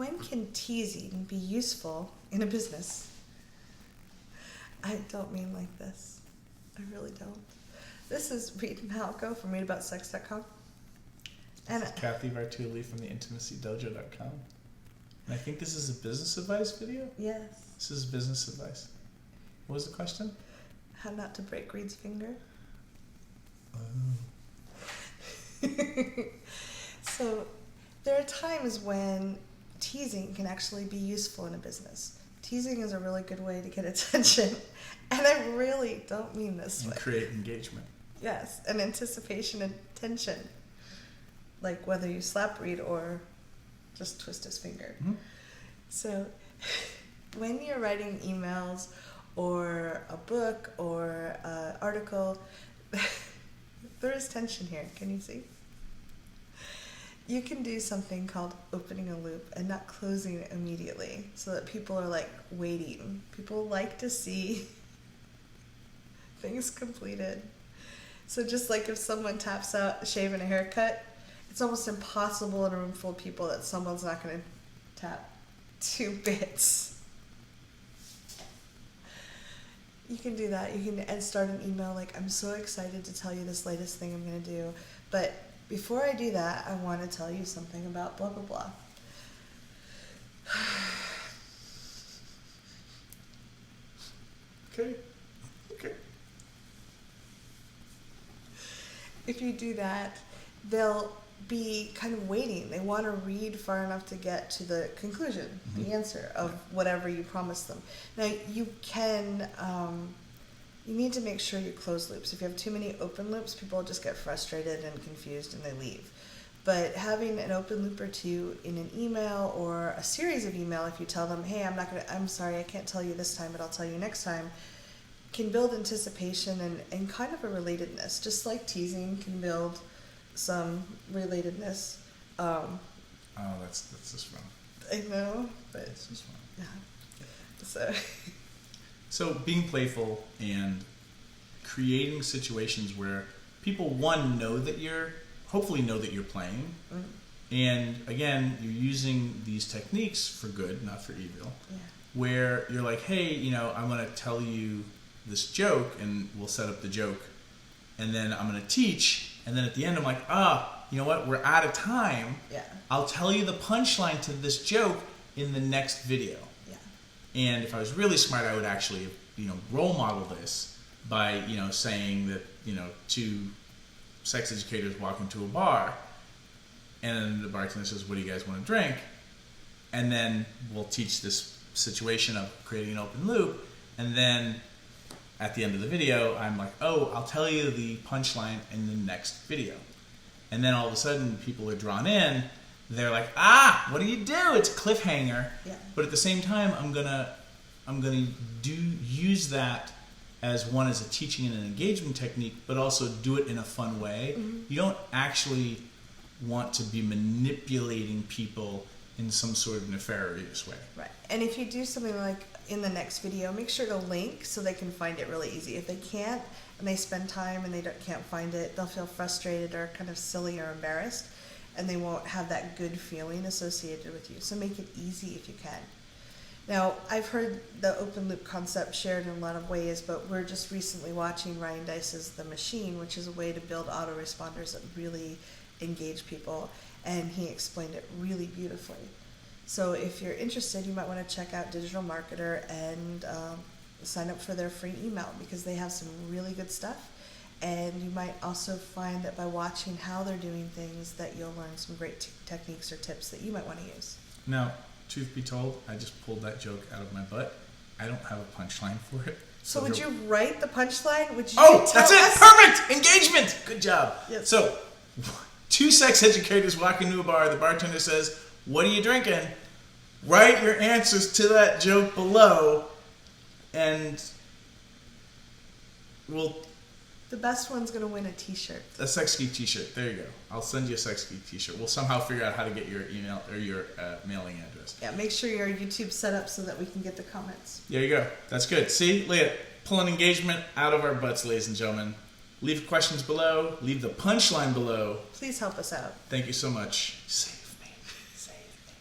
when can teasing be useful in a business? I don't mean like this. I really don't. This is Reid and Malco from readaboutsex.com. And this is Cathy Vartuli from theintimacydojo.com. And I think this is a business advice video? Yes. This is business advice. What was the question? How not to break Reid's finger. Oh. So there are times when teasing can actually be useful in a business. Teasing is a really good way to get attention. And I really don't mean this and way. Create engagement. Yes, and anticipation and tension. Like whether you slap Reid or just twist his finger. Mm-hmm. So when you're writing emails or a book or an article, there is tension here. Can you see? You can do something called opening a loop and not closing it immediately so that people are like waiting. People like to see things completed. So just like if someone taps out a shave and a haircut, it's almost impossible in a room full of people that someone's not going to tap 2 bits. You can do that. You can start an email like, I'm so excited to tell you this latest thing I'm going to do, but before I do that, I want to tell you something about blah, blah, blah. Okay. If you do that, they'll be kind of waiting. They want to read far enough to get to the conclusion, the answer of whatever you promised them. Now, you can, you need to make sure you close loops. If you have too many open loops, people just get frustrated and confused and they leave. But having an open loop or two in an email or a series of email, if you tell them, hey, I'm sorry, I can't tell you this time, but I'll tell you next time, can build anticipation and kind of a relatedness, just like teasing can build some relatedness. That's just fun. I know, but it's just fun. Yeah. So being playful and creating situations where people hopefully know that you're playing, and again, you're using these techniques for good, not for evil. Yeah. Where you're like, hey, I'm going to tell you this joke, and we'll set up the joke, and then I'm going to teach, and then at the end I'm like, you know what, we're out of time. Yeah. I'll tell you the punchline to this joke in the next video. Yeah. And if I was really smart, I would actually, role model this by, saying that, 2 sex educators walk into a bar, and the bartender says, what do you guys want to drink? And then we'll teach this situation of creating an open loop, and then at the end of the video, I'm like, I'll tell you the punchline in the next video. And then all of a sudden, people are drawn in. They're like, what do you do? It's a cliffhanger. Yeah. But at the same time, I'm gonna use that as a teaching and an engagement technique, but also do it in a fun way. Mm-hmm. You don't actually want to be manipulating people in some sort of nefarious way. Right. And if you do something like in the next video, make sure to link so they can find it really easy. If they can't and they spend time and they can't find it, they'll feel frustrated or kind of silly or embarrassed, and they won't have that good feeling associated with you. So make it easy if you can. Now, I've heard the open loop concept shared in a lot of ways, but we're just recently watching Ryan Deiss's The Machine, which is a way to build autoresponders that really engage people, and he explained it really beautifully. So if you're interested, you might want to check out Digital Marketer and sign up for their free email, because they have some really good stuff. And you might also find that by watching how they're doing things that you'll learn some great techniques or tips that you might want to use. Now, truth be told, I just pulled that joke out of my butt. I don't have a punchline for it. So would you write the punchline? Would you that's it! us? Perfect! Engagement! Good job. Yes. So, 2 sex educators walk into a bar. The bartender says, what are you drinking? Write your answers to that joke below, and the best one's going to win a t-shirt. A Sex Geek t-shirt. There you go. I'll send you a Sex Geek t-shirt. We'll somehow figure out how to get your email or your mailing address. Yeah, make sure your YouTube's set up so that we can get the comments. There you go. That's good. See? Look at it. Pulling engagement out of our butts, ladies and gentlemen. Leave questions below. Leave the punchline below. Please help us out. Thank you so much. See you.